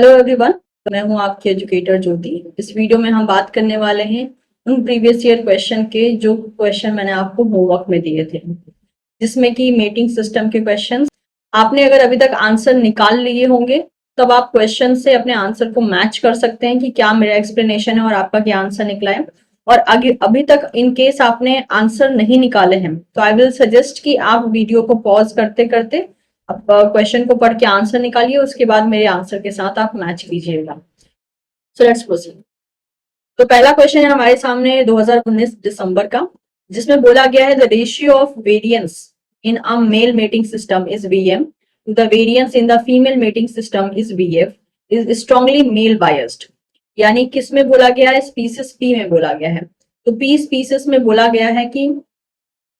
Hello everyone, मैं हूं आपकी एजुकेटर ज्योति। इस वीडियो में हम बात करने वाले हैं उन प्रीवियस ईयर क्वेश्चन के जो क्वेश्चन मैंने आपको होमवर्क में दिए थे, जिसमें कि मेटिंग सिस्टम के क्वेश्चंस आपने अगर अभी तक आंसर निकाल लिए होंगे तब आप क्वेश्चन से अपने आंसर को मैच कर सकते हैं कि क्या मेरा एक्सप्लेनेशन है और आपका क्या आंसर निकला है। और आगे अभी तक इन केस आपने आंसर नहीं निकाले हैं तो आई विल सजेस्ट कि आप वीडियो को पॉज करते करते आप क्वेश्चन को पढ़ के आंसर निकालिए, उसके बाद मेरे आंसर के साथ आप मैच कीजिएगा। So let's proceed. तो पहला क्वेश्चन है हमारे सामने 2019 दिसंबर का, जिसमें बोला गया है the ratio of variance in a male mating system is VM to the variance in the female mating system is VF is strongly male biased. यानी किस में बोला गया है? स्पीसीज पी में बोला गया है। तो पी स्पीसीज में बोला गया है कि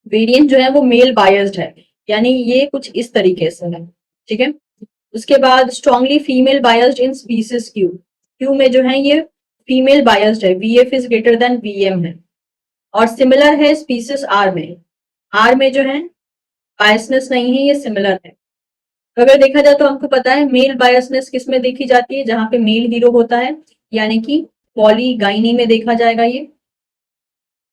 वेरिएंट जो है वो मेल बायस्ड है, यानी ये कुछ इस तरीके से है। ठीक है। उसके बाद स्ट्रांगली फीमेल बायस्ड इन स्पीसीज क्यू, क्यू में जो है ये फीमेल बायस्ड है, VF is greater than VM है। और सिमिलर है स्पीसीज आर में, आर में जो है बायसनेस नहीं है, ये सिमिलर है। तो अगर देखा जाए तो हमको पता है मेल बायसनेस किस में देखी जाती है? जहां पे मेल हीरो होता है, यानी कि पॉलीगाइनी में देखा जाएगा ये।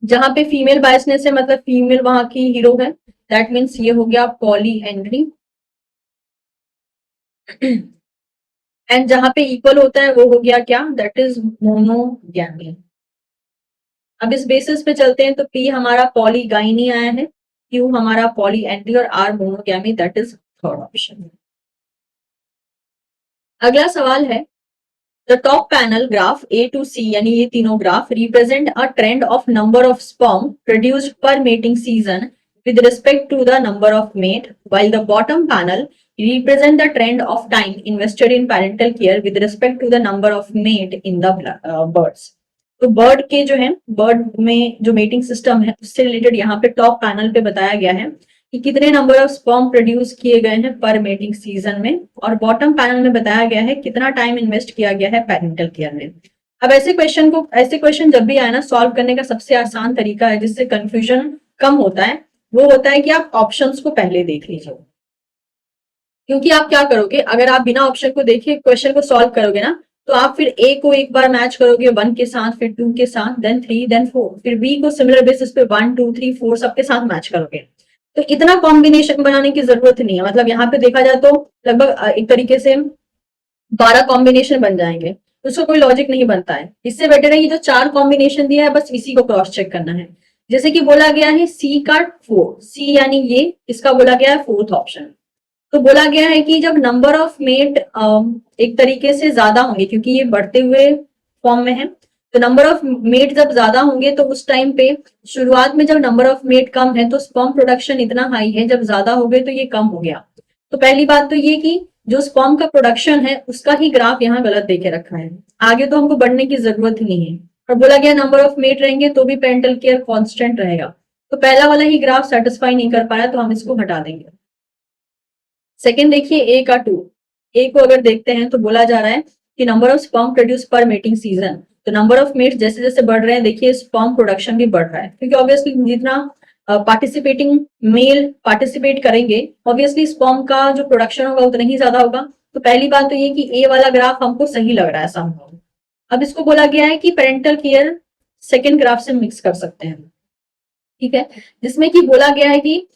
जहां पे फीमेल बायसनेस है मतलब फीमेल वहां की हीरो है, दैट मीन्स ये हो गया पॉलीएंड्री। एंड जहां पे इक्वल होता है वो हो गया क्या? That is monogamy. अब इस बेसिस पे चलते हैं तो पी हमारा पॉलीगाइनी आया है, क्यू हमारा पॉलीएंड्री और or monogamy, that is third option. अगला सवाल है the top panel graph A to C, यानी ये तीनों graph represent a trend of number of sperm produced पर mating season with respect to the number of mate, while the bottom panel represent the trend of time invested in parental care with respect to the number of mate in the birds. तो bird के जो है, bird में जो mating system है उससे related यहाँ पे टॉप पैनल पे बताया गया है कि कितने नंबर ऑफ स्पर्म प्रोड्यूस किए गए हैं पर मेटिंग सीजन में, और बॉटम पैनल में बताया गया है कितना टाइम इन्वेस्ट किया गया है पेरेंटल केयर में। अब ऐसे क्वेश्चन जब भी आए ना, सॉल्व करने का सबसे आसान तरीका है जिससे कंफ्यूजन कम होता है, वो होता है कि आप ऑप्शंस को पहले देख लीजिए। क्योंकि आप क्या करोगे, अगर आप बिना ऑप्शन को देखे क्वेश्चन को सॉल्व करोगे ना, तो आप फिर ए को एक बार मैच करोगे 1 के साथ, फिर 2 के साथ, देन 3, देन 4, फिर बी को सिमिलर बेसिस पे 1 2 3 4 सबके साथ मैच करोगे। तो इतना कॉम्बिनेशन बनाने की जरूरत नहीं है। मतलब यहाँ पे देखा जाए तो लगभग एक तरीके से 12 कॉम्बिनेशन बन जाएंगे, उसको कोई लॉजिक नहीं बनता है। इससे बेटर है ये जो 4 कॉम्बिनेशन दिया है बस इसी को क्रॉस चेक करना है। जैसे कि बोला गया है सी का 4, सी यानी ये, इसका बोला गया है फोर्थ ऑप्शन। तो बोला गया है कि जब नंबर ऑफ मेट एक तरीके से ज्यादा होंगे, क्योंकि ये बढ़ते हुए फॉर्म में है, तो नंबर ऑफ मेट जब ज्यादा होंगे तो उस टाइम पे शुरुआत में जब नंबर ऑफ मेट कम है तो स्पर्म प्रोडक्शन इतना हाई है, जब ज्यादा हो गए तो ये कम हो गया। तो पहली बात तो ये कि जो स्पर्म का प्रोडक्शन है उसका ही ग्राफ यहाँ गलत देके रखा है, आगे तो हमको बढ़ने की जरूरत ही नहीं है। और बोला गया नंबर ऑफ मेट रहेंगे तो भी पेरेंटल केयर कांस्टेंट रहेगा, तो पहला वाला ही ग्राफ सेटिस्फाई नहीं कर पाया तो हम इसको हटा देंगे। सेकेंड देखिए ए का 2, ए को अगर देखते हैं तो बोला जा रहा है कि नंबर ऑफ स्पर्म प्रोड्यूस पर मेटिंग सीजन, तो नंबर ऑफ मेट्स जैसे जैसे बढ़ रहे हैं देखिए स्पर्म प्रोडक्शन भी बढ़ रहा है, क्योंकि ऑब्वियसली जितना पार्टिसिपेटिंग मेल पार्टिसिपेट करेंगे ऑब्वियसली स्पर्म का जो प्रोडक्शन होगा उतना ही ज्यादा होगा। तो पहली बात तो ये कि ए वाला ग्राफ हमको सही लग रहा है समहाउ। अब इसको बोला गया है कि पेरेंटल केयर सेकेंड ग्राफ से मिक्स कर सकते हैं। ठीक है, जिसमें कि बोला गया है कि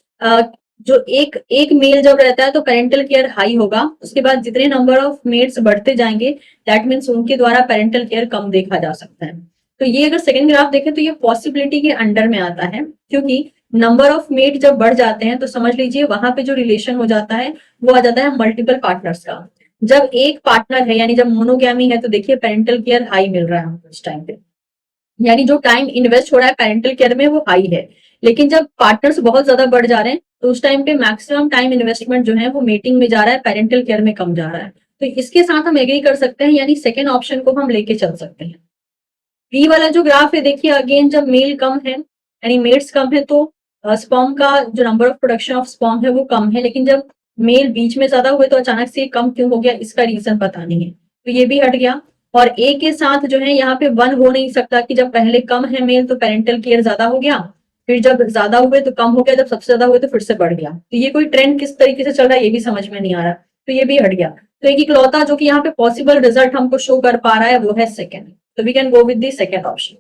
जो एक एक मेल जब रहता है तो पेरेंटल केयर हाई होगा, उसके बाद जितने नंबर ऑफ मेट्स बढ़ते जाएंगे दैट मीन्स उनके द्वारा पेरेंटल केयर कम देखा जा सकता है। तो ये अगर सेकंड ग्राफ देखें तो ये पॉसिबिलिटी के अंडर में आता है, क्योंकि नंबर ऑफ मेट जब बढ़ जाते हैं तो समझ लीजिए वहां पे जो रिलेशन हो जाता है वो आ जाता है मल्टीपल पार्टनर्स का। जब एक पार्टनर है यानी जब मोनोगैमी है तो देखिए पेरेंटल केयर हाई मिल रहा है हमको इस टाइम पे, यानी जो टाइम इन्वेस्ट हो रहा है पेरेंटल केयर में वो हाई है। लेकिन जब पार्टनर्स बहुत ज्यादा बढ़ जा रहे हैं तो उस टाइम पे मैक्सिमम टाइम इन्वेस्टमेंट जो है वो मीटिंग में जा रहा है, पेरेंटल केयर में कम जा रहा है। तो इसके साथ हम एग्री कर सकते हैं, यानी सेकेंड ऑप्शन को हम लेके चल सकते हैं। बी वाला जो ग्राफ है देखिए अगेन जब मेल कम है यानी मेट्स कम है तो स्पर्म का जो number of production of sperm है वो कम है, लेकिन जब मेल बीच में ज्यादा हुए तो अचानक से कम क्यों हो गया इसका रीजन पता नहीं है, तो ये भी हट गया। और ए के साथ जो है यहाँ पे 1 हो नहीं सकता कि जब पहले कम है मेल तो पेरेंटल केयर ज्यादा हो गया, फिर जब ज्यादा हुए तो कम हो गया, जब सबसे ज्यादा हुए तो फिर से बढ़ गया। तो ये कोई ट्रेंड किस तरीके से चल रहा है ये भी समझ में नहीं आ रहा, तो ये भी हट गया। तो एक इकलौता जो कि यहाँ पे पॉसिबल रिजल्ट हमको शो कर पा रहा है वो है सेकेंड, तो we can go with the second option.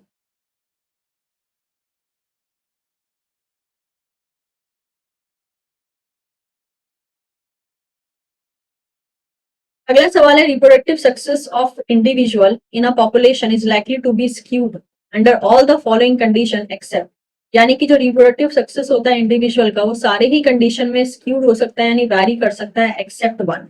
अगला सवाल है reproductive success of individual in a population is likely to be skewed under all the following condition except, यानी कि जो रिप्रोडक्टिव सक्सेस होता है इंडिविजुअल का वो सारे ही कंडीशन में स्क्यूड हो सकता है यानी वैरी कर सकता है एक्सेप्ट वन।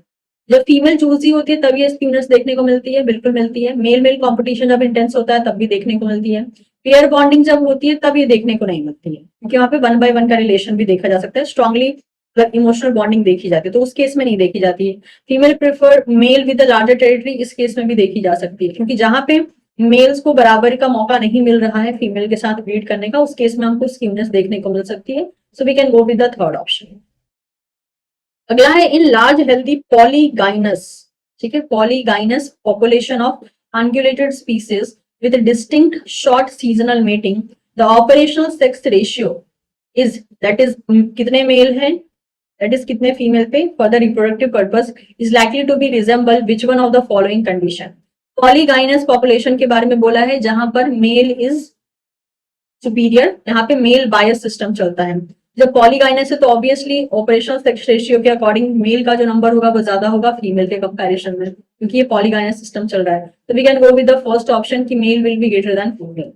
जब फीमेल चूजी होती है तब ये स्क्यूनेस देखने को मिलती है, बिल्कुल मिलती है। मेल मेल कॉम्पिटिशन जब इंटेंस होता है तब भी देखने को मिलती है। पेयर बॉन्डिंग जब होती है तब ये देखने को नहीं मिलती है, क्योंकि वहां पे 1 by 1 का रिलेशन भी देखा जा सकता है, स्ट्रांगली इमोशनल बॉन्डिंग देखी जाती है, तो उस केस में नहीं देखी जाती है। Female prefer mail with larger territory, इस केस में भी देखी जा सकती है, क्योंकि जहां पे मेल्स को बराबरी का मौका नहीं मिल रहा है फीमेल के साथ ब्रीड करने का, उस केस में हमको स्क्यूनेस देखने को मिल सकती है। So we can go with the third option. अगला है इन लार्ज हेल्दी पॉलीगाइनस, ठीक है, polygynous population of ungulated species with distinct short seasonal mating the operational sex ratio is, that is कितने मेल हैं, दैट इज कितने female पे for the reproductive purpose is likely to be resemble which one of the following condition. Polygynous population के बारे में बोला है जहां पर मेल इज सुपीरियर, यहाँ पे मेल बायस सिस्टम चलता है। जब पॉलीगाइनस है तो ऑब्वियसली ऑपरेशनल सेक्स रेशियो के अकॉर्डिंग मेल का जो नंबर होगा वो ज्यादा होगा फीमेल के कंपैरिजन में, क्योंकि ये पॉलीगाइनस सिस्टम चल रहा है। तो we can go with the first option कि male will be greater than female.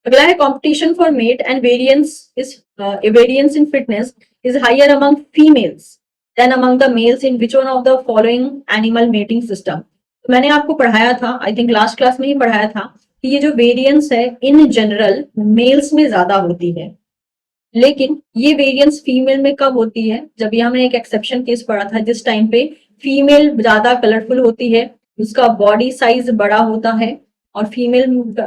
अगला है competition for mate and variance in fitness is higher among females than among the males in which one of the following animal mating system. मैंने आपको पढ़ाया था, I think last class में ही पढ़ाया था, कि ये जो वेरिएंस है इन जनरल मेल्स में ज्यादा होती है, लेकिन ये वेरिएंस फीमेल में कब होती है, जब ये हमने एक एक्सेप्शन केस पढ़ा था जिस टाइम पे फीमेल ज्यादा कलरफुल होती है, उसका बॉडी साइज बड़ा होता है और फीमेल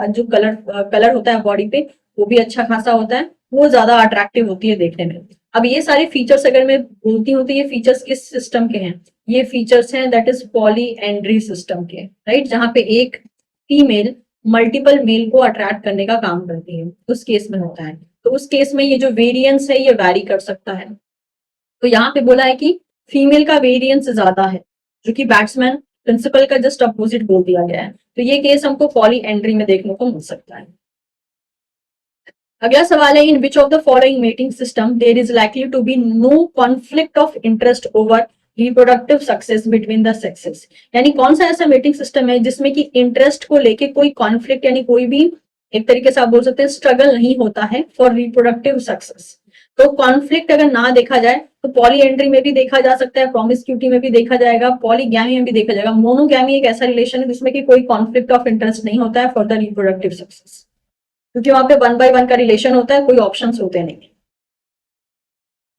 जो कलर होता है बॉडी पे वो भी अच्छा खासा होता है, वो ज्यादा अट्रैक्टिव होती है देखने में। अब ये सारे फीचर्स अगर मैं बोलती हूँ तो ये फीचर्स किस सिस्टम के हैं, ये फीचर्स हैं दैट इज पॉलीएंड्री सिस्टम के, राइट, जहां पे एक फीमेल मल्टीपल मेल को अट्रैक्ट करने का काम करती है, उस केस में होता है। तो उस केस में ये जो वेरिएंस है ये वैरी कर सकता है। तो यहाँ पे बोला है कि फीमेल का वेरिएंस ज्यादा है, जो कि बैट्समैन प्रिंसिपल का जस्ट अपोजिट बोल दिया गया है। तो ये केस हमको पॉलीएंड्री में देखने को मिल सकता है। अगला सवाल है in which of the following mating system there is likely to be no conflict of interest over reproductive success between the sexes, यानी कौन सा ऐसा मेटिंग सिस्टम है जिसमें कि इंटरेस्ट को लेके कोई कॉन्फ्लिक्ट यानी कोई भी एक तरीके से आप बोल सकते हैं स्ट्रगल नहीं होता है फॉर रिप्रोडक्टिव सक्सेस। तो कॉन्फ्लिक्ट अगर ना देखा जाए तो पॉलीएंड्री में भी देखा जा सकता है, प्रोमिस्क्यूटी में भी देखा जाएगा, पॉलीगैमी में भी देखा जाएगा। मोनोगैमी एक ऐसा रिलेशन है जिसमें कि कोई कॉन्फ्लिक्ट ऑफ इंटरेस्ट नहीं होता है फॉर द रिप्रोडक्टिव सक्सेस, क्योंकि वहां पे 1 by 1 का रिलेशन होता है, कोई ऑप्शंस होते नहीं।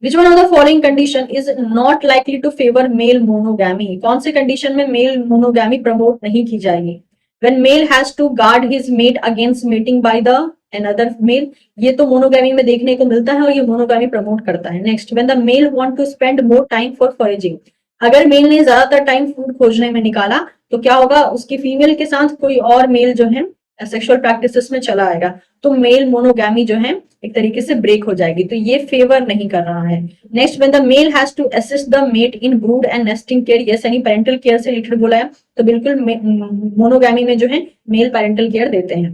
Which one of the following condition is not likely to favor male monogamy? कौन से कंडीशन में मेल मोनोगैमी प्रमोट नहीं की जाएगी? When male has to guard his mate against mating by the another male, ये तो मोनोगैमी में देखने को मिलता है और ये मोनोगैमी प्रमोट करता है। Next, when the male want to spend more time for foraging, अगर मेल ने ज्यादातर टाइम फूड खोजने में निकाला तो क्या होगा, उसकी फीमेल के साथ कोई और मेल जो है सेक्सुअल प्रैक्टिसेस में चला आएगा, तो मेल मोनोगैमी जो है एक तरीके से ब्रेक हो जाएगी, तो ये फेवर नहीं कर रहा है। Next, when the male has to assist the mate in brood and nesting care, yes, यानी पेरेंटल केयर से रिलेटेड बोला है, तो बिल्कुल मोनोगैमी में जो है मेल पेरेंटल केयर देते हैं।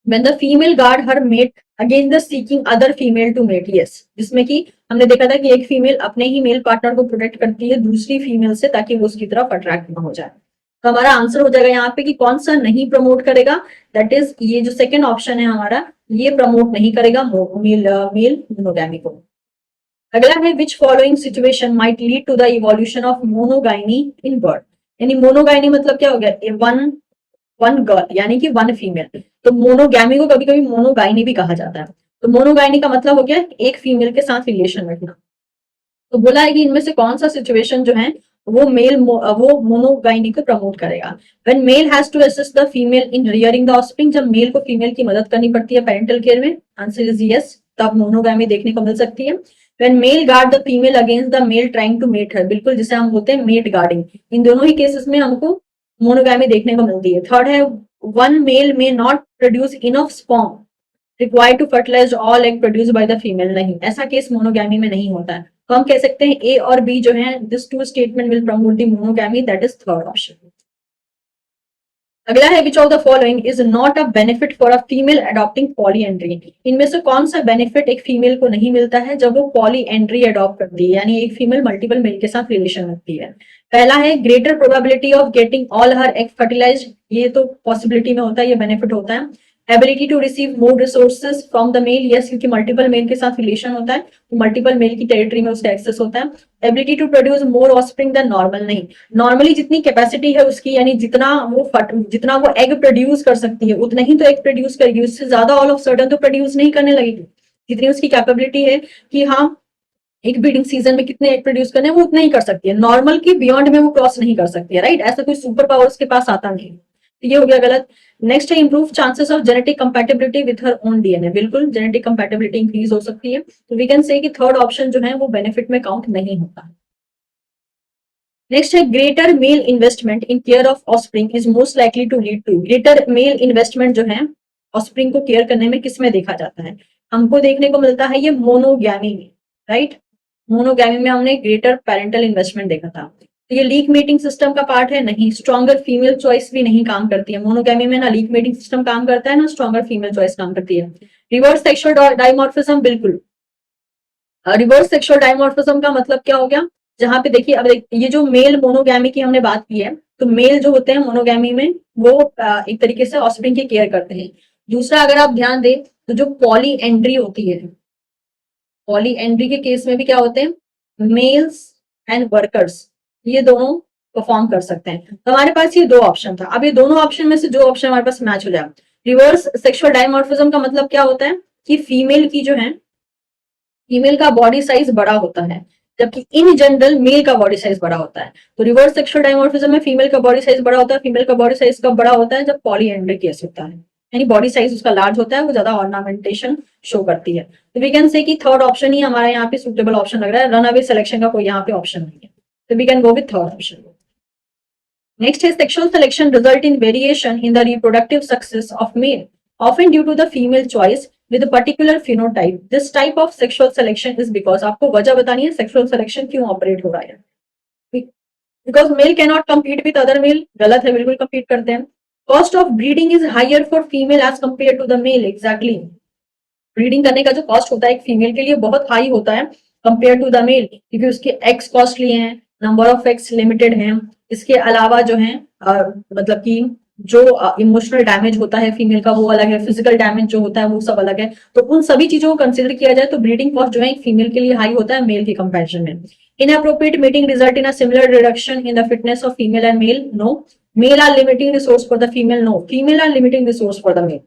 When the female guard her mate against the seeking other female to mate, yes, जिसमें कि हमने देखा था कि एक फीमेल अपने ही मेल पार्टनर को प्रोटेक्ट करती है दूसरी फीमेल से ताकि वो उसकी तरफ अट्रैक्ट ना हो जाए। तो हमारा आंसर हो जाएगा यहाँ पे कि कौन सा नहीं प्रमोट करेगा, दैट इज ये जो सेकंड ऑप्शन है हमारा, ये प्रमोट नहीं करेगा मेल मोनोगैमी को। अगला है which following situation might lead to the evolution of monogyny in bird, यानी मोनोगाइनी मतलब क्या हो गया, वन गर्ल यानी कि वन फीमेल, तो मोनोगैमी को कभी कभी मोनोगाइनी भी कहा जाता है। तो मोनोगाइनी का मतलब हो गया एक फीमेल के साथ रिलेशन रखना। तो बोला है कि इनमें से कौन सा सिचुएशन जो है वो मोनोगाइनी को प्रमोट करेगा। When male has to assist the female in rearing the offspring, जब मेल को फीमेल की मदद करनी पड़ती है पेरेंटल केयर में, आंसर इज यस, तब मोनोगामी देखने को मिल सकती है। When male guard the female against the male trying to mate her, बिल्कुल जिसे हम बोलते हैं मेट गार्डिंग, इन दोनों ही केसेस में हमको मोनोगामी देखने को मिलती है। थर्ड है one male may not produce enough sperm required to fertilize all egg produce by the female, नहीं, ऐसा केस मोनोगैमी में नहीं होता है। तो हम कह सकते हैं ए और बी जो है, this two statement will promote the monogamy, that is third option. अगला है which of the following is not a benefit for a female adopting polyandry. इनमें से कौन सा बेनिफिट एक फीमेल को नहीं मिलता है जब वो पॉलीएंड्री अडॉप्ट करती है, यानी एक फीमेल मल्टीपल मेल के साथ रिलेशन रखती है। पहला है greater probability of getting all her egg fertilized, ये तो पॉसिबिलिटी में होता है, ये बेनिफिट होता है। Ability to receive more resources from the male, yes, क्योंकि मल्टीपल मेल के साथ रिलेशन होता है तो मल्टीपल मेल की टेरिटरी में उसका एक्सेस होता है। Ability to produce more offspring than normal, नहीं, नॉर्मली जितनी कैपेसिटी है उसकी, यानी जितना वो एग प्रोड्यूस कर सकती है उतना ही तो एग प्रोड्यूस करेगी, उससे ज्यादा ऑल ऑफ सडन तो प्रोड्यूस नहीं करने लगेगी। जितनी उसकी कैपेबिलिटी है कि हाँ एक ब्रीडिंग सीजन में कितने एग प्रोड्यूस करने हैं वो उतना ही कर सकती है, नॉर्मल की बियॉन्ड में वो क्रॉस नहीं कर सकती है, राइट। ऐसा कोई सुपर पावर उसके पास आता नहीं, तो ये हो गया गलत। नेक्स्ट है improve chances of genetic compatibility with her own DNA, बिल्कुल जेनेटिक कंपैटिबिलिटी इंक्रीज हो सकती है, तो वी कैन से कि थर्ड ऑप्शन जो है वो बेनिफिट में काउंट नहीं होता। नेक्स्ट है greater male investment in care of offspring is most likely to lead to, greater male investment जो है ऑस्प्रिंग को केयर करने में किसमें देखा जाता है, हमको देखने को मिलता है ये मोनोगैमी में, राइट। मोनोगैमी में हमने ग्रेटर पेरेंटल इन्वेस्टमेंट देखा था। तो ये लीक मेटिंग सिस्टम का पार्ट है, नहीं। स्ट्रॉन्गर फीमेल चॉइस भी नहीं काम करती है मोनोगैमी में, ना लीक मेटिंग सिस्टम काम करता है ना स्ट्रॉन्गर फीमेल चॉइस काम करती है। रिवर्स सेक्सुअल डाइमॉर्फिज्म, बिल्कुल। रिवर्स सेक्सुअल डाइमॉर्फिज्म का मतलब क्या हो गया, जहां पे देखिए अब ये जो मेल मोनोगैमी की हमने बात की है, तो मेल जो होते हैं मोनोगैमी में वो एक तरीके से ऑस्प्रिंग की केयर करते हैं। दूसरा अगर आप ध्यान दें तो जो पॉली एंड्री होती है, पॉली एंड्री के केस में भी क्या होते हैं, मेल्स एंड वर्कर्स, ये दोनों परफॉर्म कर सकते हैं। तो हमारे पास ये दो ऑप्शन था, अब ये दोनों ऑप्शन में से जो ऑप्शन हमारे पास मैच हो जाए। रिवर्स सेक्सुअल डायमॉर्फिज्म का मतलब क्या होता है कि फीमेल की जो है, फीमेल का बॉडी साइज बड़ा होता है, जबकि इन जनरल मेल का बॉडी साइज बड़ा होता है। तो रिवर्स सेक्सुअल डायमॉर्फिज्म में फीमेल का बॉडी साइज बड़ा होता है, फीमेल का बॉडी साइज कब बड़ा होता है, जब पॉलीएंड्री केस होता है, यानी बॉडी साइज उसका लार्ज होता है, वो ज्यादा ऑर्नामेंटेशन शो करती है। तो वी कैन से कि थर्ड ऑप्शन ही हमारा यहाँ पे सुटेबल ऑप्शन लग रहा है, रन अवे सिलेक्शन का कोई यहाँ पे ऑप्शन नहीं है, तो we can go with third option. Next is sexual selection result in variation in the reproductive success of male, often due to the female choice with a particular phenotype. This type of sexual selection is because, आपको वजह बतानी है sexual selection क्यों operate हो रहा है, because male cannot compete with other male, गलत है, बिल्कुल compete करते हैं। Cost of breeding is higher for female as compared to the male, exactly। Breeding करने का जो कॉस्ट होता है एक फीमेल के लिए बहुत हाई होता है कंपेयर टू द मेल, क्योंकि उसके एग्स कॉस्टली हैं, नंबर ऑफ एग्स लिमिटेड हैं, इसके अलावा जो है मतलब कि जो इमोशनल डैमेज होता है फीमेल का वो अलग है, फिजिकल डैमेज जो होता है वो सब अलग है। तो उन सभी चीजों को कंसिडर किया जाए तो ब्रीडिंग कॉस्ट जो है एक फीमेल के लिए हाई होता है मेल के कंपेरिजन में। Inappropriate mating result in a similar reduction in the fitness of female and male, no. Male are limiting resource for the female, no. Female are limiting resource for the male.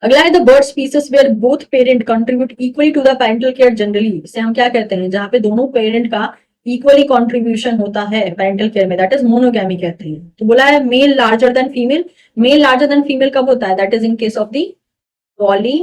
अगला है the bird species where both parent contribute equally to the parental care generally, इसे हम क्या कहते हैं, जहां पे दोनों पेरेंट का इक्वली कंट्रीब्यूशन होता है पेरेंटल केयर में, दैट इज मोनोगैमी कहते हैं। तो बोला है male larger than female, male larger than female कब होता है, that is in case of the poly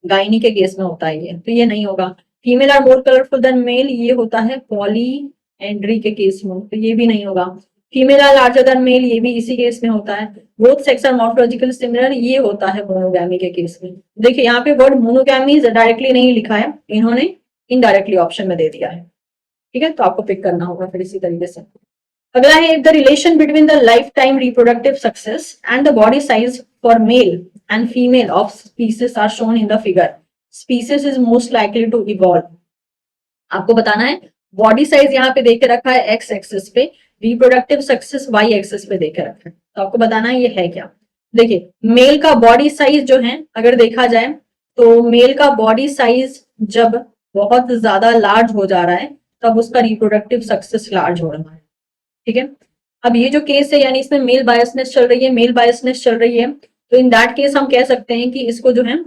gynae के केस में होता है ये, तो ये नहीं होगा। Female are more colourful than male, ये होता है पॉली एंड्री के केस में, तो ये भी नहीं होगा। Female are larger than male, ये भी इसी केस में होता है। Both sex are morphological similar, ये होता है मोनोगैमी के केस में। देखिए यहाँ पे वर्ड मोनोगैमी डायरेक्टली नहीं लिखा है, इन्होंने इनडायरेक्टली ऑप्शन में दे दिया है, ठीक है, तो आपको पिक करना होगा फिर इसी तरीके से। अगला है the relation between the life time reproductive success and the body size for male and female of species are shown in the figure. Species is most likely to evolve, आपको बताना है बॉडी साइज यहाँ पे देके रखा है x axis पे, reproductive success Y axis पे देके रखा है, तो आपको बताना है ये है क्या। देखिए मेल का बॉडी साइज जो है अगर देखा जाए तो मेल का बॉडी साइज जब बहुत ज्यादा लार्ज हो जा रहा है तब उसका रिप्रोडक्टिव सक्सेस लार्ज हो रहा है, ठीक है। अब ये जो केस है यानी इसमें मेल बायसनेस चल रही है, मेल बायसनेस चल रही है, तो इन दैट केस हम कह सकते हैं कि इसको जो है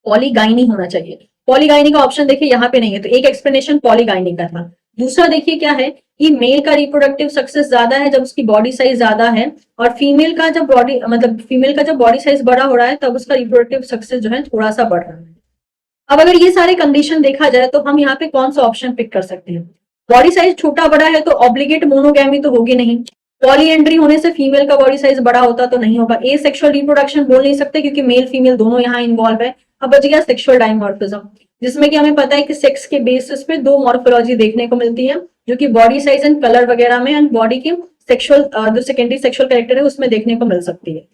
पॉलीगाइनी होना चाहिए। पॉलीगाइनी का ऑप्शन देखिए यहाँ पे नहीं है, तो एक एक्सप्लेनेशन पॉलीगाइनी का था। दूसरा देखिए क्या है कि मेल का रिप्रोडक्टिव सक्सेस ज्यादा है जब उसकी बॉडी साइज ज्यादा है, और फीमेल का जब बॉडी मतलब फीमेल का जब बॉडी साइज बड़ा हो रहा है तब उसका रिप्रोडक्टिव सक्सेस जो है थोड़ा सा बढ़ रहा है। अब अगर ये सारे कंडीशन देखा जाए तो हम यहाँ पे कौन सा ऑप्शन पिक कर सकते हैं, बॉडी साइज छोटा बड़ा है तो ऑब्लिगेट मोनोगैमी तो होगी नहीं, पॉलीएंड्री होने से फीमेल का बॉडी साइज बड़ा होता तो नहीं होगा, ए सेक्सुअल रिप्रोडक्शन बोल नहीं सकते क्योंकि मेल फीमेल दोनों यहाँ इन्वॉल्व है। अब बच गया सेक्सुअल डाइमॉर्फिज्म, जिसमें कि हमें पता है कि सेक्स के बेसिस पे दो मॉर्फोलॉजी देखने को मिलती है, जो कि बॉडी साइज एंड कलर वगैरह में एंड बॉडी के सेक्सुअल जो सेकेंडरी सेक्सुअल कैरेक्टर है उसमें देखने को मिल सकती है।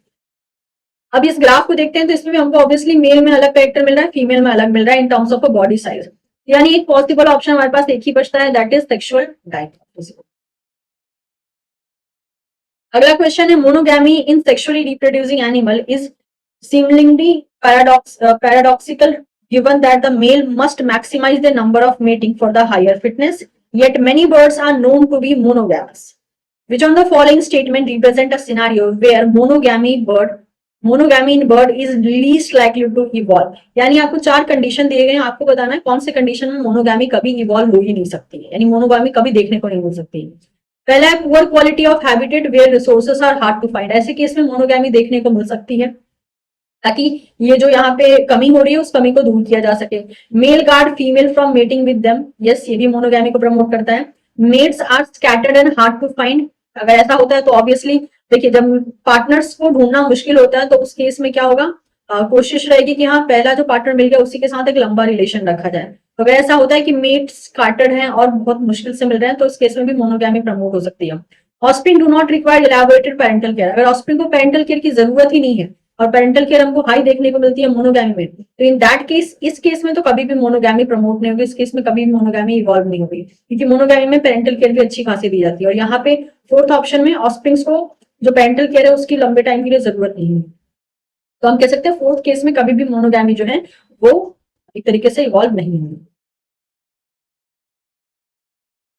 अब इस ग्राफ को देखते हैं तो इसमें भी हमको ऑब्वियसली मेल में अलग कैरेक्टर मिल रहा है, फीमेल में अलग मिल रहा है in terms of a body size. यानी एक पॉसिबल ऑप्शन हमारे पास एक ही बचता है, दैट इज सेक्सुअल डायमॉर्फिज्म। अगला क्वेश्चन है, monogamy in sexually reproducing animal is seemingly paradoxical given that the male must maximize the number of mating for the higher fitness, yet many birds are known to be monogamous. Which on the following statement represent a scenario where monogamy in bird is least likely to evolve? यानी आपको चार condition दिए गए हैं, आपको बताना है कौन से कंडीशन में मोनोगैमी कभी इवॉल्व हो ही नहीं सकती है, यानी मोनोगैमी कभी देखने को नहीं मिल सकती। पहला है poor quality of habitat where resources are hard to find, ऐसे केस में मोनोगैमी देखने को मिल सकती है ताकि ये जो यहाँ पे कमी हो रही है उस कमी को दूर किया जा सके। Male guard female from mating with them, yes ये भी मोनोगैमी को प्रमोट करता है। Mates are scattered and hard to find, अगर ऐसा होता है तो ऑब्वियसली देखिए जब पार्टनर्स को ढूंढना मुश्किल होता है तो उस केस में क्या होगा, कोशिश रहेगी कि हाँ पहला जो पार्टनर मिल गया उसी के साथ एक लंबा रिलेशन रखा जाए। तो अगर ऐसा होता है कि मेट्स स्कैटर्ड हैं और बहुत मुश्किल से मिल रहे हैं तो उस केस में भी मोनोगैमी प्रमोट हो सकती है। Offspring do not require elaborated parental care, अगर ऑस्प्रिंग को पेरेंटल केयर की जरूरत ही नहीं है और पेरेंटल केयर हमको हाई देखने को मिलती है मोनोगैमी में, तो इन दैट केस इस केस में तो कभी भी मोनोगैमी प्रमोट नहीं होगी, इस केस में कभी भी मोनोगैमी इवॉल्व नहीं होगी, क्योंकि मोनोगैमी में पेरेंटल केयर भी अच्छी खासी दी जाती है। और यहाँ पे फोर्थ ऑप्शन में ऑस्प्रिंग्स को जो पेरेंटल केयर है उसकी लंबे टाइम के लिए जरूरत नहीं है, तो हम कह सकते हैं फोर्थ केस में कभी भी मोनोगैमी जो है वो एक तरीके से इवॉल्व नहीं होगी।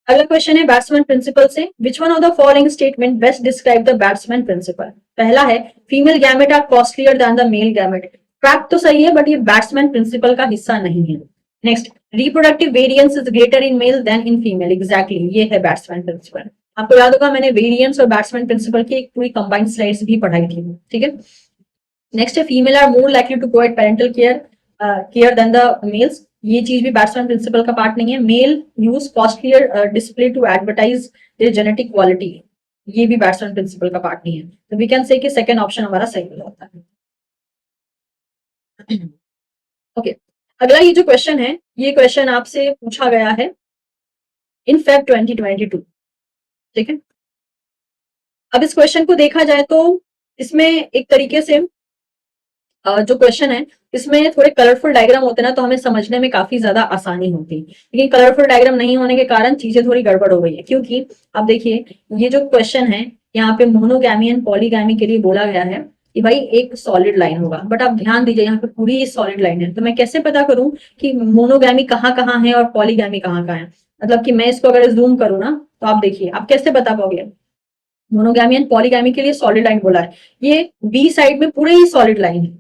अगला क्वेश्चन है बैट्समैन प्रिंसिपल से, which one of the following statement best describe the Bateman's principle? पहला है female gamete are costlier than the male gamete, fact तो सही है बट ये बैट्समैन प्रिंसिपल का हिस्सा नहीं है। Next, reproductive variance is greater in male than in female, exactly ये है बैट्समैन प्रिंसिपल। आपको याद होगा मैंने वेरिएंस और बैट्समैन प्रिंसिपल की एक पूरी कंबाइंड स्लाइड्स भी पढ़ाई थी, ठीक है। नेक्स्ट है female are more likely to provide parental care than the males, ये चीज भी बैट्समैन प्रिंसिपल का पार्ट नहीं है। Male use costlier display to advertise their genetic quality, ये भी बैट्समैन प्रिंसिपल का पार्ट नहीं है, तो वी कैन से कि सेकंड ऑप्शन हमारा सही हो जाता है। ओके, अगला ये जो क्वेश्चन है ये क्वेश्चन आपसे पूछा गया है इन फेब 2022, ठीक है। अब इस क्वेश्चन को देखा जाए तो इसमें एक तरीके से जो क्वेश्चन है इसमें थोड़े कलरफुल डायग्राम होते हैं ना, तो हमें समझने में काफी ज्यादा आसानी होती है, लेकिन कलरफुल डायग्राम नहीं होने के कारण चीजें थोड़ी गड़बड़ हो गई है। क्योंकि आप देखिए ये जो क्वेश्चन है यहाँ पे मोनोगैमी एंड पॉलीगैमी के लिए बोला गया है कि भाई एक सॉलिड लाइन होगा, बट आप ध्यान दीजिए यहाँ पे पूरी सॉलिड लाइन है, तो मैं कैसे पता करूं कि मोनोगैमी कहाँ है और पॉलीगैमी कहाँ है? मतलब कि मैं इसको अगर जूम करूँ ना तो आप देखिए आप कैसे बता पाओगे? मोनोगैमी एंड पॉलीगैमी के लिए सॉलिड लाइन बोला है, ये बी साइड में पूरे ही सॉलिड लाइन है।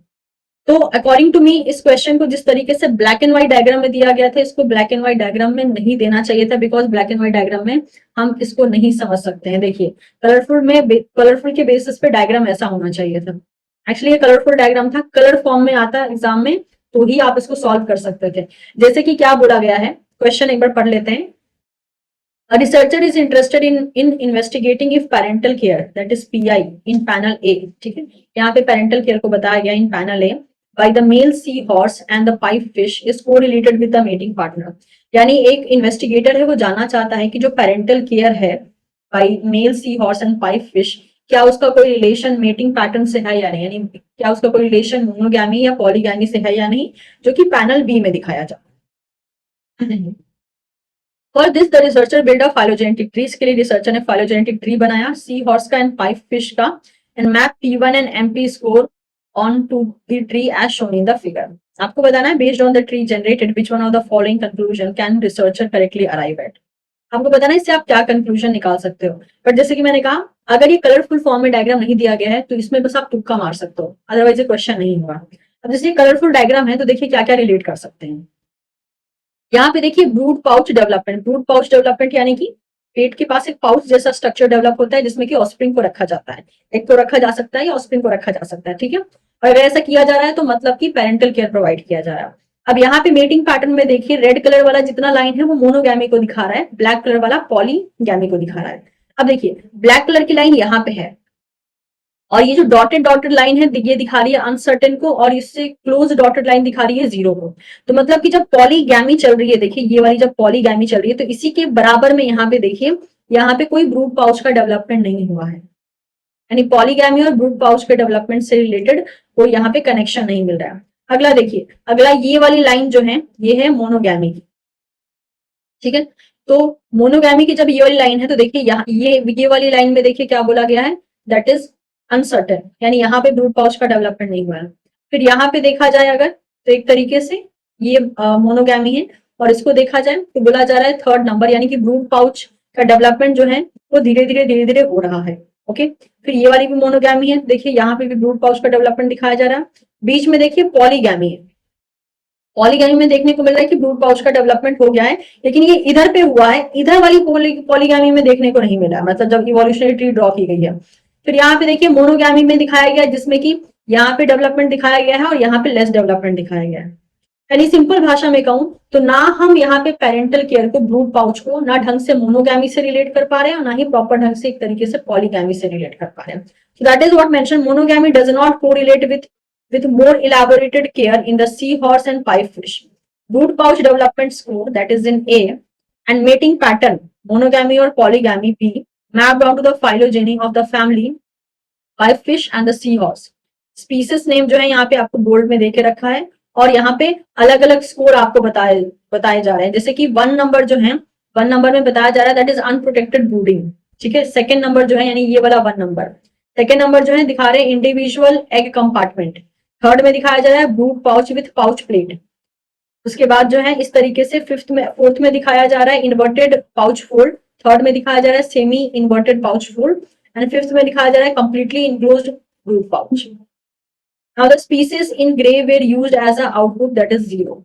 तो अकॉर्डिंग टू मी इस क्वेश्चन को जिस तरीके से ब्लैक एंड व्हाइट डायग्राम में दिया गया था इसको ब्लैक एंड व्हाइट डायग्राम में नहीं देना चाहिए था, because black and white diagram में हम इसको नहीं समझ सकते हैं। देखिए कलरफुल के बेसिस पे डायग्राम ऐसा होना चाहिए था। एक्चुअली ये कलरफुल डायग्राम था, कलर फॉर्म में आता एग्जाम में तो ही आप इसको सॉल्व कर सकते थे। जैसे कि क्या बोला गया है, क्वेश्चन एक बार पढ़ लेते हैं। A researcher is interested in investigating if parental care, that is PI, in panel A, ठीक है, यहाँ पे parental care को बताया गया in panel A by the male seahorse and the pipe fish is correlated with the mating partner। यानी एक investigator है वो जानना चाहता है कि जो पेरेंटल केयर है by male seahorse and pipe fish क्या उसका कोई रिलेशन मेटिंग पैटर्न से है या नहीं, यानी क्या उसका कोई रिलेशन मोनोगैमी या पॉलीगैमी से है या नहीं, जो कि पैनल बी में दिखाया जाता है। For this the researcher built a phylogenetic tree, इसके लिए रिसर्चर ने phylogenetic tree बनाया सी हॉर्स का एंड पाइप फिश का, and map P1 and MP score on to the tree as shown in the figure. आपको बताना है based on the tree generated which one of the following conclusion can researcher correctly arrive at. आपको बताना है इससे आप क्या conclusion निकाल सकते हो, बट जैसे कि मैंने कहा अगर ये कलरफुल फॉर्म में डायग्राम नहीं दिया गया है तो इसमें बस आप तुक्का मार सकते हो, अदरवाइज ये क्वेश्चन नहीं होगा। अब जैसे कलरफुल डायग्राम है तो देखिए क्या क्या रिलेट कर सकते हैं। यहाँ पे देखिए brood pouch development, brood pouch development यानी कि पेट के पास एक पाउच जैसा स्ट्रक्चर डेवलप होता है जिसमें कि ऑस्प्रिंग को रखा जाता है, एक को रखा जा सकता है या ऑस्प्रिंग को रखा जा सकता है, ठीक है। और अगर ऐसा किया जा रहा है तो मतलब कि पेरेंटल केयर प्रोवाइड किया जा रहा है। अब यहाँ पे मेटिंग पैटर्न में देखिए रेड कलर वाला जितना लाइन है वो मोनोगैमी को दिखा रहा है, ब्लैक कलर वाला पॉलीगैमी को दिखा रहा है। अब देखिए ब्लैक कलर की लाइन यहाँ पे है और ये जो डॉटेड डॉटेड लाइन है ये दिखा रही है अनसर्टेन को, और इससे क्लोज डॉटेड लाइन दिखा रही है जीरो को। तो मतलब कि जब पॉलीगैमी चल रही है, देखिए ये वाली जब पॉलीगैमी चल रही है तो इसी के बराबर में यहाँ पे देखिए, यहाँ पे कोई ब्रूड पाउच का डेवलपमेंट नहीं हुआ है, यानी पॉलीगैमी और ब्रूड पाउच के डेवलपमेंट से रिलेटेड कोई यहाँ पे कनेक्शन नहीं मिल रहा है। अगला देखिए, अगला ये वाली लाइन जो है ये है मोनोगैमी की, ठीक है। तो मोनोगैमी की जब ये वाली लाइन है तो देखिए यहाँ ये वाली लाइन में देखिए क्या बोला गया है, दैट इज अनसर्टेन, यानी यहाँ पे ब्रूड पाउच का डेवलपमेंट नहीं हुआ है। फिर यहाँ पे देखा जाए अगर तो एक तरीके से ये मोनोगैमी है, और इसको देखा जाए तो बोला जा रहा है थर्ड नंबर, यानी कि ब्रूड पाउच का डेवलपमेंट जो है वो धीरे धीरे हो रहा है। ओके, फिर ये वाली भी मोनोगैमी है, देखिए यहाँ पे भी ब्रूड पाउच का डेवलपमेंट दिखाया जा रहा है। बीच में देखिए पॉलीगैमी है, पॉलीगैमी में देखने को मिल रहा है कि ब्रूड पाउच का डेवलपमेंट हो गया है, लेकिन ये इधर पे हुआ है, इधर वाली पॉलीगैमी में देखने को नहीं मिला, मतलब जब इवोल्यूशनरी ट्री ड्रॉ की गई है। फिर यहाँ पे देखिए मोनोगैमी में दिखाया गया है, जिसमें कि यहाँ पे डेवलपमेंट दिखाया गया है और यहाँ पे लेस डेवलपमेंट दिखाया गया है। यानी सिंपल भाषा में कहूं तो ना हम यहाँ पे पेरेंटल केयर को, ब्रूड पाउच को ना ढंग से मोनोगैमी से रिलेट कर पा रहे हैं और ना ही प्रॉपर ढंग से एक तरीके से पॉलीगैमी से रिलेट कर पा रहे हैं। So that is what mention, monogamy does not correlate with more elaborated care in the seahorse and pipefish. Brood pouch development score, that is in A, and mating pattern, monogamy or polygamy B, mapped onto the phylogeny of the family pipefish and the seahorse. Species name जो है यहाँ पे आपको bold में देके रखा है, और यहाँ पे अलग अलग स्कोर आपको बताए जा रहे हैं। जैसे कि 1 नंबर जो है, 1 नंबर में बताया जा रहा है दैट इज अनप्रोटेक्टेड ब्रूडिंग, ठीक है। सेकंड नंबर जो है यानी ये वाला 1 नंबर, सेकंड नंबर जो है दिखा रहे हैं इंडिविजुअल एग कंपार्टमेंट, थर्ड में दिखाया जा रहा है brood pouch with pouch plate. उसके बाद जो है इस तरीके से फोर्थ में दिखाया जा रहा है इन्वर्टेड पाउच फोल्ड, थर्ड में दिखाया जा रहा है semi inverted pouch fold, and fifth में दिखाया जा रहा है completely enclosed brood pouch. Now the species in grey were used as a output, that is 0।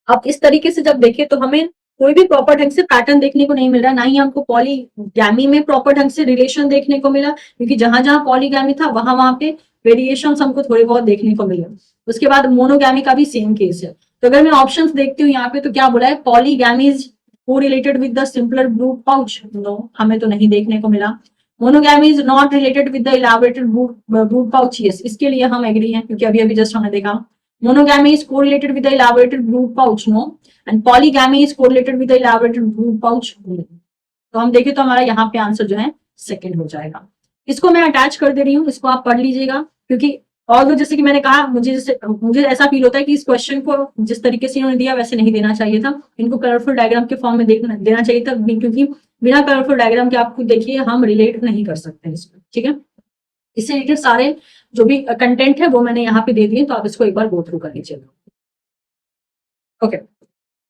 अब इस तरीके से जब देखें तो हमें कोई भी प्रॉपर ढंग से पैटर्न देखने को नहीं मिल रहा, ना ही हमको पॉलीगैमी में प्रॉपर ढंग से रिलेशन देखने को मिला, क्योंकि जहां जहां पॉलीगैमी था वहां पे वेरिएशन हमको थोड़े बहुत देखने को मिले। उसके बाद मोनोगैमी का भी सेम केस है। तो अगर मैं ऑप्शंस देखती हूँ यहाँ पे तो क्या बोला है, polygamy is correlated with the simpler brood pouch, no हमें तो नहीं देखने को मिला। Monogamy is not related with the elaborated brood pouch, yes इसके लिए हम एग्री हैं, क्योंकि अभी अभी जस्ट हमने देखा। Monogamy is correlated with the elaborated brood pouch, no, and polygamy is correlated with the elaborated brood pouch, no. तो हम देखें तो हमारा यहाँ पे आंसर जो है सेकंड हो जाएगा। इसको मैं अटैच कर दे रही हूँ, इसको आप पढ़ लीजिएगा, क्योंकि और जैसे कि मैंने कहा मुझे ऐसा फील होता है कि इस क्वेश्चन को जिस तरीके से इन्होंने दिया वैसे नहीं देना चाहिए था, इनको कलरफुल डायग्राम के फॉर्म में देना चाहिए था, क्योंकि बिना कलरफुल डायग्राम के आपको देखिए हम रिलेट नहीं कर सकते इसमें, ठीक है। इससे रिलेटेड सारे जो भी कंटेंट है वो मैंने यहाँ पे दे दिए, तो आप इसको एक बार गो थ्रू कर लीजिए। ओके,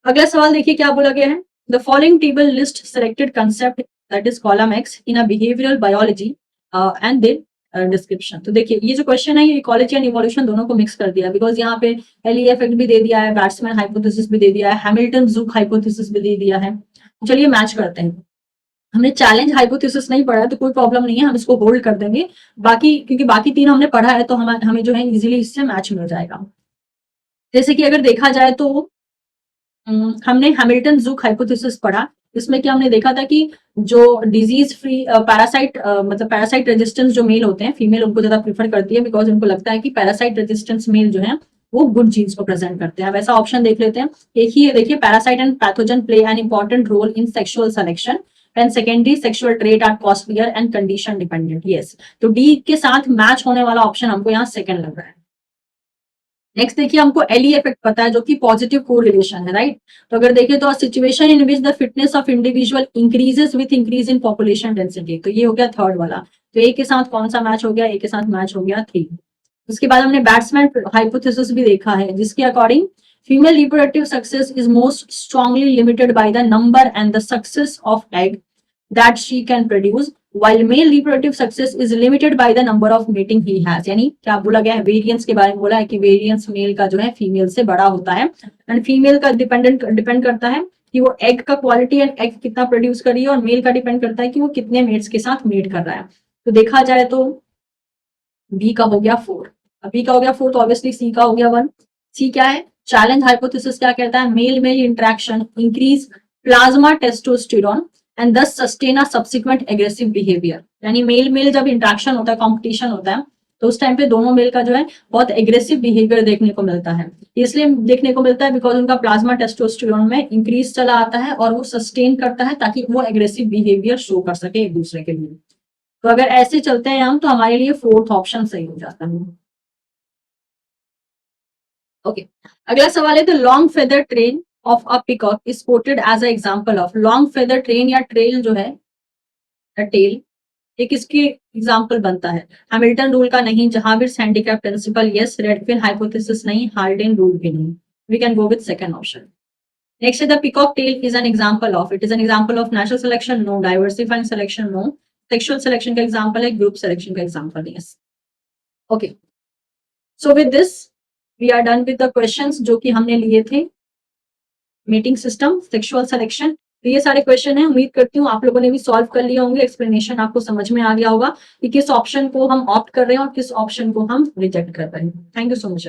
अगला सवाल देखिए क्या बोला गया है, the following table list selected concept that is column X in a behavioural biology and then description. तो देखिए ये जो क्वेश्चन है ये इकोलॉजी एंड इवोल्यूशन दोनों को मिक्स कर दिया, बिकॉज यहाँ पे एलई इफेक्ट भी दे दिया है, बैट्समैन हाइपोथेसिस भी दे दिया है, हैमिल्टन ज़ूक हाइपोथेसिस भी दे दिया है। चलिए मैच करते हैं। हमने चैलेंज हाइपोथेसिस नहीं पढ़ा है तो कोई प्रॉब्लम नहीं है, हम इसको होल्ड कर देंगे। बाकी क्योंकि बाकी तीन हमने पढ़ा है तो हमें जो है इजीली इससे मैच मिल जाएगा। जैसे कि अगर देखा जाए तो हमने हैमिल्टन ज़ूक हाइपोथेसिस पढ़ा, इसमें क्या हमने देखा था कि जो डिजीज फ्री पैरासाइट मतलब पैरासाइट रेजिस्टेंस जो मेल होते हैं, फीमेल उनको ज्यादा प्रीफर करती है, बिकॉज उनको लगता है कि पैरासाइट रेजिस्टेंस मेल जो है वो गुड जीन्स को प्रेजेंट करते हैं। वैसा ऑप्शन देख लेते हैं, एक ही है देखिए, parasite and pathogen play an important role in sexual selection and secondary sexual trait are costlier and condition dependent, yes. तो डी के साथ मैच होने वाला ऑप्शन हमको यहाँ सेकंड लग रहा है। नेक्स्ट देखिए, हमको एलई इफेक्ट पता है जो कि पॉजिटिव कोरिलेशन है, राइट। तो अगर देखें तो situation in which the fitness of individual increases with increase in population density, तो ये हो गया थर्ड वाला। तो ए के साथ कौन सा मैच हो गया, ए के साथ मैच हो गया 3। उसके बाद हमने बैट्समैन हाइपोथेसिस भी देखा है, जिसके according female reproductive success is most strongly limited by the number and the success of egg that she can produce, while male reproductive success is limited by the number of mating he has। यानी क्या बोला गया है, variance के बारे में बोला है कि वेरिएंस मेल का जो है फीमेल से बड़ा होता है, एंड फीमेल का डिपेंड करता है कि वो एग का क्वालिटी एंड एग कितना प्रोड्यूस कर रही है, और मेल का डिपेंड करता है कि वो कितने मेट्स के साथ मेट कर रहा है। तो देखा जाए तो बी का हो गया 4, बी का हो गया 4, तो ऑब्वियसली सी का हो गया 1। सी क्या है, चैलेंज हाइपोथेसिस क्या कहता है, male male interaction increase plasma testosterone and thus sustain a subsequent aggressive behaviour. यानी मेल मेल जब इंट्रैक्शन होता है, कॉम्पिटिशन होता है, तो उस टाइम पे दोनों मेल का जो है बहुत एग्रेसिव बिहेवियर देखने को मिलता है। इसलिए देखने को मिलता है बिकॉज उनका प्लाज्मा टेस्टोस्टेरोन में इंक्रीज चला आता है और वो सस्टेन करता है ताकि वो एग्रेसिव बिहेवियर शो कर सके एक दूसरे के लिए। तो अगर ऐसे चलते हैं हम तो हमारे लिए फोर्थ ऑप्शन सही हो जाता है। ओके, अगला सवाल है the long feather train of a peacock is quoted as a example of. Long feather train या ट्रेल जो है, टेल, एक इसकी एग्जाम्पल बनता है। हैमिल्टन रूल का नहीं, जहांगीर हैंडीकैप प्रिंसिपल यस, रेडफिन हाइपोथेसिस नहीं, हार्डिन रूल भी नहीं। We can go with second option. Next है the peacock tail is an example of, it is an example of natural selection no, diversifying selection no, sexual selection का example है, group selection का example है yes. Okay, so with this we are done with the questions जो कि हमने लिए थे, meeting system, sexual selection. तो ये सारे क्वेश्चन है, उम्मीद करती हूँ आप लोगों ने भी सॉल्व कर लिए होंगे, एक्सप्लेनेशन आपको समझ में आ गया होगा कि किस ऑप्शन को हम ऑप्ट कर रहे हैं और किस ऑप्शन को हम रिजेक्ट कर रहे हैं। Thank you so much.